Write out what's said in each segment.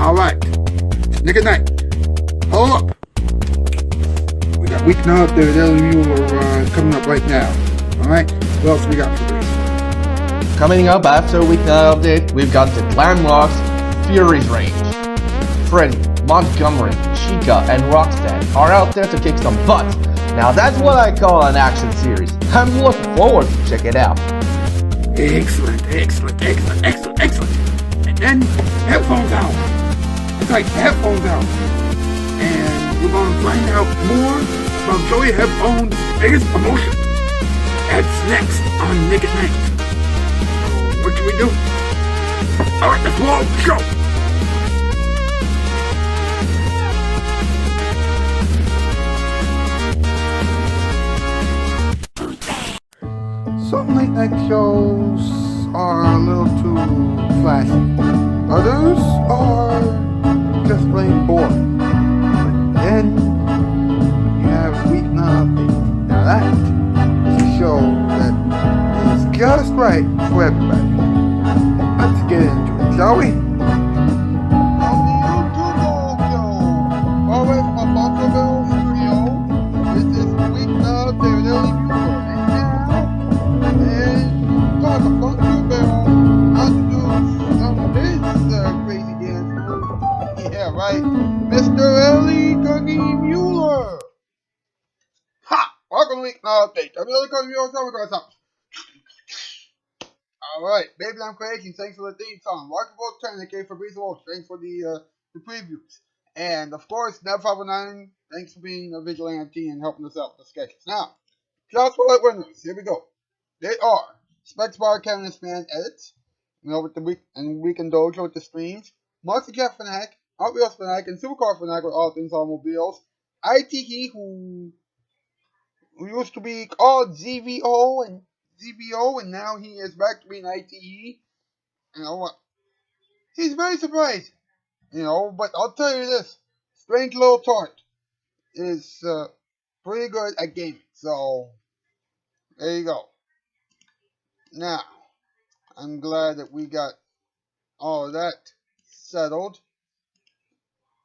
Alright. Nick at night. Hold up. We got Weeknight, DZone, Muller coming up right now. Alright? What else we got for this? Coming up after Weeknight update, we've got the Glam Rocks Fury's Range. Freddie, Montgomery, Chica, and Rocksteady are out there to kick some butt. Now that's what I call an action series. I'm looking forward to check it out. Excellent. And then headphones out. It's like headphones out. And we're gonna find out more about Joey Headphones' biggest promotion. That's next on Nick at Night. What can we do? Alright, let's roll the show. Some late night shows are a little too flashy. Others are just plain boring. But then you have Weeknight Update. Now that is a show that is just right for everybody. Let's get into it, shall we? From the YouTube show, always from Alfonso Ribeiro, this is Weeknight Update. Talk about Ribeiro, how to do some of his crazy dance moves. Yeah, right. Mr. Ellie Cookie Muller. Ha! Welcome to Weeknight Update. I'm Ellie Cookie Muller. So we're going to Alright, Baby I'm Crazy, thanks for the theme song. Welcome to Tourniquet for Breeze Wolf, thanks for the previews. And of course, Nev509, thanks for being a vigilante and helping us out with the sketches. Now, Shoutout Spotlight winners, here we go. They are Specs Bar Canvas Man Edits, with the Weekend Dojo with the streams, Monster Cat Fanatic, Hot Wheels Fanatic, and Supercar Fanatic with all things automobiles. ITE, who used to be called ZVO and now he is back to being ITE. You know what? He's very surprised. But I'll tell you this: Strange Little Tart is pretty good at gaming. So there you go. Now, I'm glad that we got all of that settled.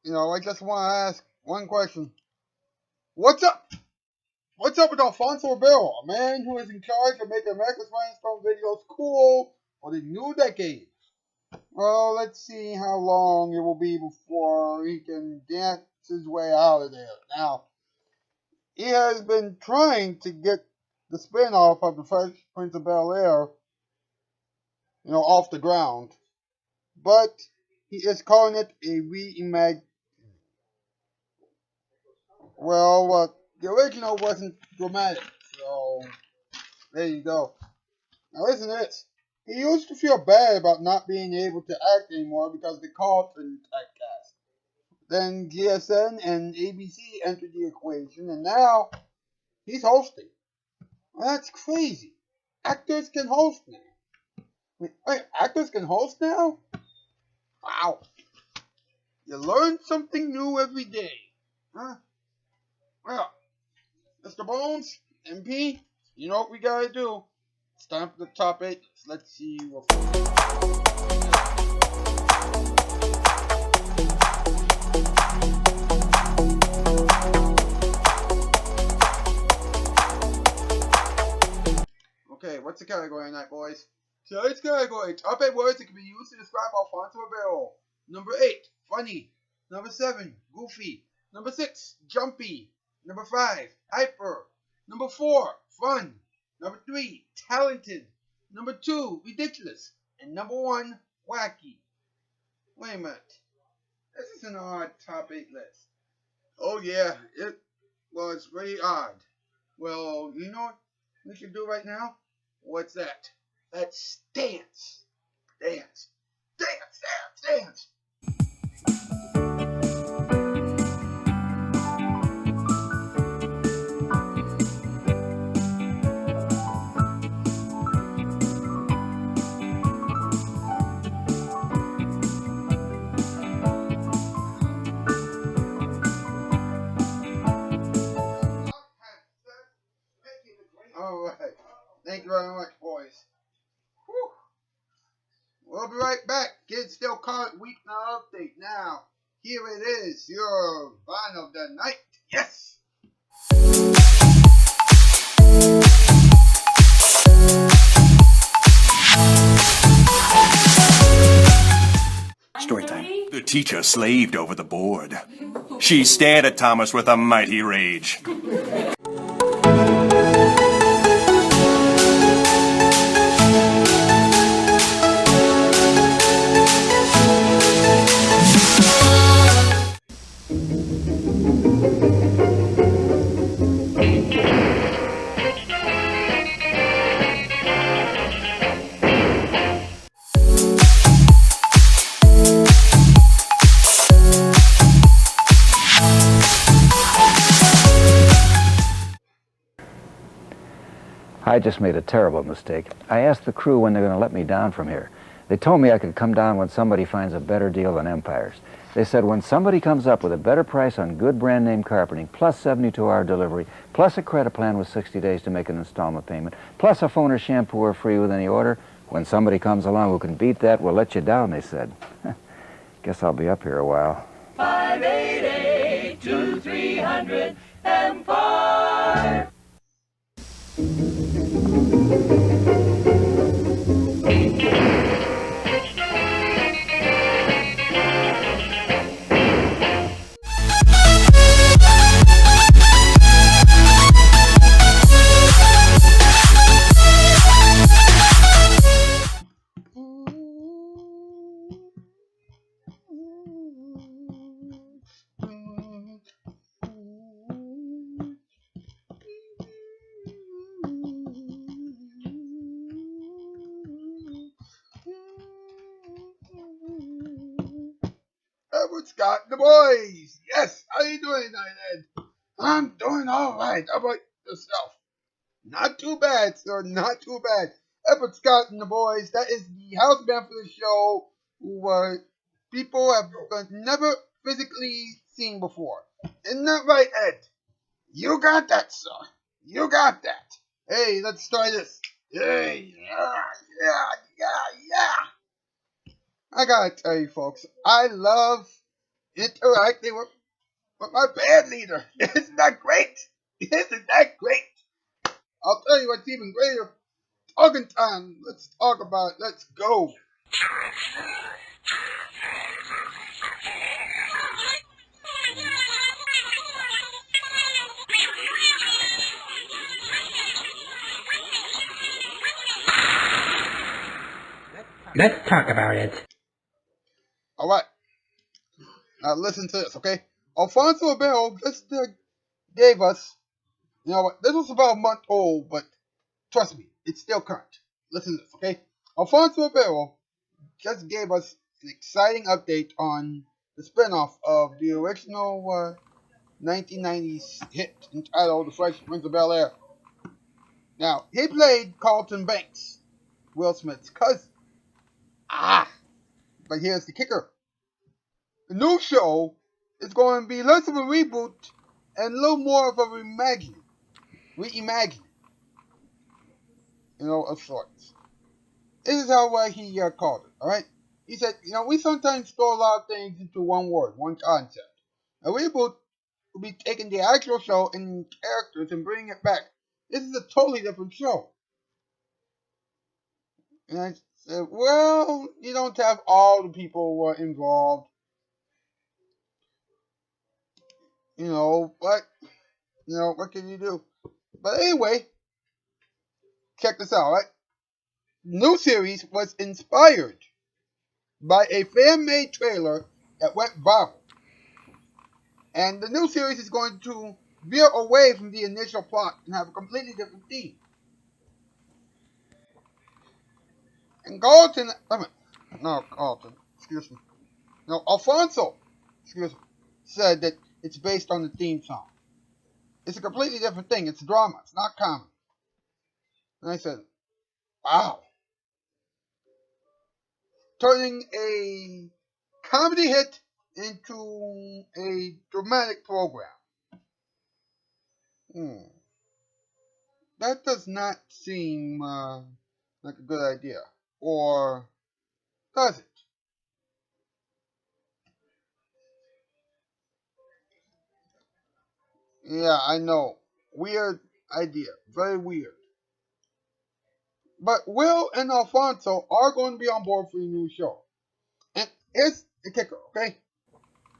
I just want to ask one question. What's up? What's up with Alfonso Ribeiro, a man who is in charge of making America's Finest Film videos cool for the new decade? Well, let's see how long it will be before he can dance his way out of there. Now, he has been trying to get the spin-off of The Fresh Prince of Bel-Air, off the ground. But he is calling it a reimagine. Well, the original wasn't dramatic, so there you go. Now listen to this. He used to feel bad about not being able to act anymore because the call couldn't typecast. Then GSN and ABC entered the equation, and now he's hosting. Well, that's crazy. Actors can host now. Wait, actors can host now? Wow. You learn something new every day. Huh? Well, Mr. Bones, MP, you know what we gotta do. It's time for the top 8. Let's see what. Okay, what's the category tonight, boys? Tonight's category: top 8 words that can be used to describe Alfonso Ribeiro. Number 8, funny. Number 7, goofy. Number 6, jumpy. Number 5, hyper. Number 4, fun. Number 3, talented. Number 2, ridiculous. And number 1, wacky. Wait a minute. This is an odd top 8 list. Oh yeah, it's very odd. Well, you know what we should do right now? What's that? Let's dance. Dance. Dance, dance, dance. Alright. Thank you very much, boys. Whew. I'll be right back. Kids Still Current Weeknight update. Now, here it is, your vine of the night. Yes! Storytime. The teacher slaved over the board. She stared at Thomas with a mighty rage. I just made a terrible mistake. I asked the crew when they're going to let me down from here. They told me I could come down when somebody finds a better deal than Empire's. They said when somebody comes up with a better price on good brand name carpeting, plus 72-hour delivery, plus a credit plan with 60 days to make an installment payment, plus a phone or shampoo are free with any order, when somebody comes along who can beat that, we'll let you down, they said. Guess I'll be up here a while. 588-2300 Empire. Edward Scott and the boys. Yes, how you doing tonight, Ed? I'm doing all right. How about yourself? Not too bad, sir. Not too bad. Edward Scott and the boys. That is the house band for the show, who people have never physically seen before. Isn't that right, Ed? You got that, sir. You got that. Hey, let's try this. Hey, yeah. I gotta tell you, folks, I love interacting with my band leader. Isn't that great? Isn't that great? I'll tell you what's even greater. Talking time. Let's talk about it. Let's go. Let's talk about it. All right. Now listen to this, okay? Alfonso Ribeiro just gave us, you know what? This was about a month old, but trust me, it's still current. Listen to this, okay? Alfonso Ribeiro just gave us an exciting update on the spinoff of the original 1990s hit entitled The Fresh Prince of Bel-Air. Now, he played Carlton Banks, Will Smith's cousin. But here's the kicker. The new show is going to be less of a reboot and a little more of a reimagining, of sorts. This is how he called it, alright? He said, we sometimes throw a lot of things into one word, one concept. A reboot will be taking the actual show and characters and bringing it back. This is a totally different show. And I said, well, you don't have all the people involved, but, what can you do? But anyway, check this out, right? New series was inspired by a fan-made trailer that went viral. And the new series is going to veer away from the initial plot and have a completely different theme. And Alfonso, said that it's based on the theme song. It's a completely different thing. It's drama. It's not comedy. And I said, wow. Turning a comedy hit into a dramatic program. That does not seem like a good idea. Or does it? Yeah, I know. Weird idea. Very weird. But Will and Alfonso are going to be on board for the new show. And here's the kicker, okay?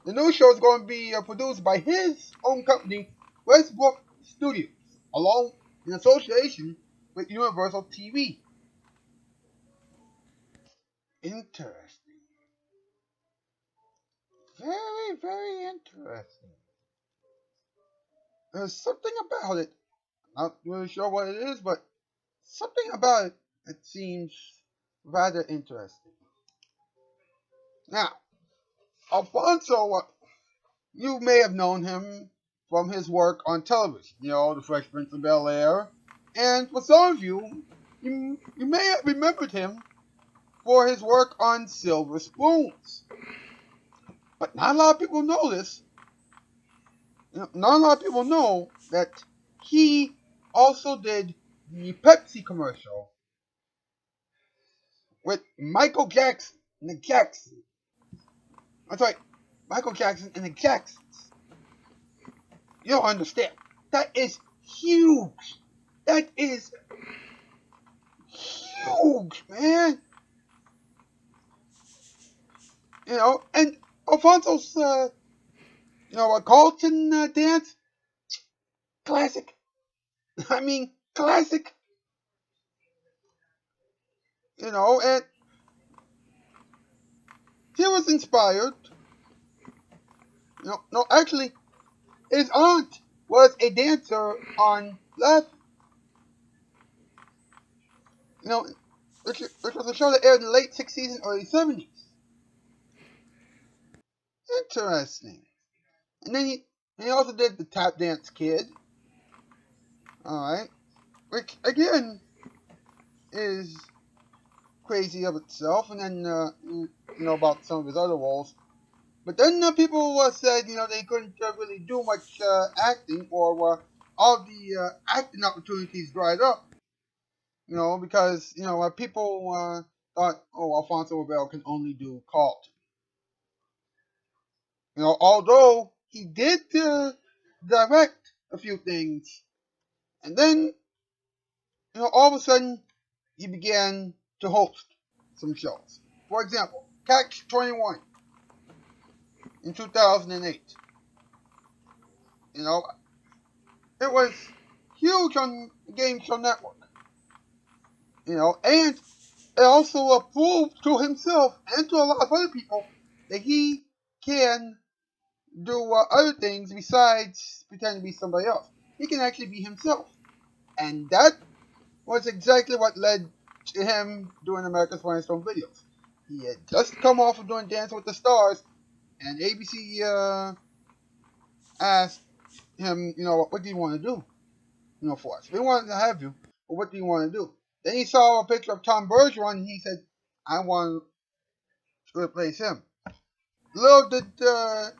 The new show is going to be produced by his own company, Westbrook Studios, along in association with Universal TV. Interesting. Very, very interesting. There's something about it. Not really sure what it is, but something about it that seems rather interesting. Now, Alfonso, you may have known him from his work on television, The Fresh Prince of Bel-Air. And for some of you, you may have remembered him for his work on Silver Spoons. But not a lot of people know this. Not a lot of people know that he also did the Pepsi commercial with Michael Jackson and the Jacksons. That's right, Michael Jackson and the Jacksons. You don't understand. That is huge. That is huge, man. And Alfonso's, a Carlton dance, classic. I mean, classic. And he was inspired. No, actually, his aunt was a dancer on Laugh. Which was a show that aired in the late 60s and early 70s. Interesting. And then he also did the Tap Dance Kid. Alright. Which, again, is crazy of itself. And then, about some of his other roles. But then people said, they couldn't really do much acting, or all the acting opportunities dried up. Because, people thought, Alfonso Ribeiro can only do Carlton. Although he did direct a few things. And then, all of a sudden, he began to host some shows. For example, Catch 21 in 2008. It was huge on Game Show Network. And it also proved to himself and to a lot of other people that he can do other things besides pretending to be somebody else. He can actually be himself. And that was exactly what led to him doing America's Funniest Home Videos. He had just come off of doing Dancing with the Stars, and ABC asked him, what do you want to do, for us? We wanted to have you, but what do you want to do? Then he saw a picture of Tom Bergeron, and he said, I want to replace him. Little did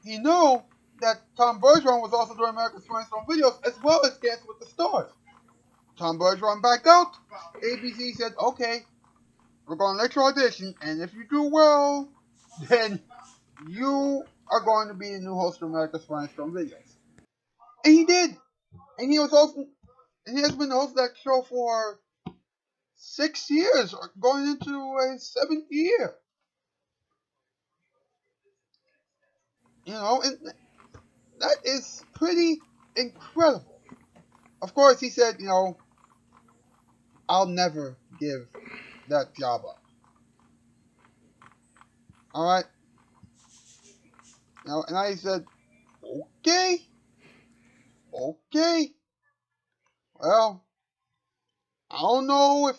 he know that Tom Bergeron was also doing America's Funniest Home Videos as well as Dancing with the Stars. Tom Bergeron backed out. ABC said, okay, we're going to let you audition, and if you do well, then you are going to be the new host of America's Funniest Home Videos. And he did. And he has been the host of that show for 6 years, or going into his 7th year. And that is pretty incredible. Of course, he said, I'll never give that job up. Alright? And I said, okay. Well, I don't know if,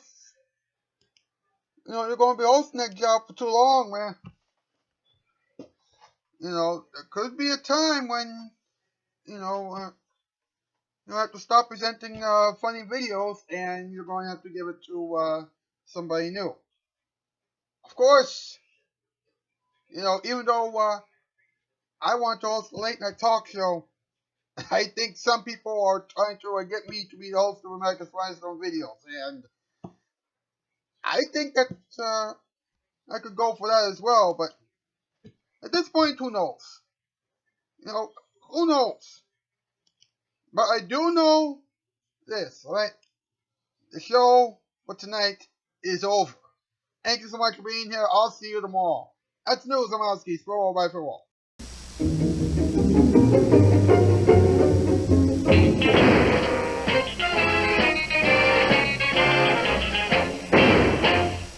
you're going to be hosting that job for too long, man. There could be a time when, you have to stop presenting funny videos, and you're going to have to give it to somebody new. Of course, even though I want to host a late night talk show, I think some people are trying to get me to be the host of America's Funniest Home Videos, and I think that's I could go for that as well, but at this point, who knows? You know, who knows? But I do know this, alright? The show for tonight is over. Thank you so much for being here. I'll see you tomorrow. That's news. I'm Alski. Throw all by for all.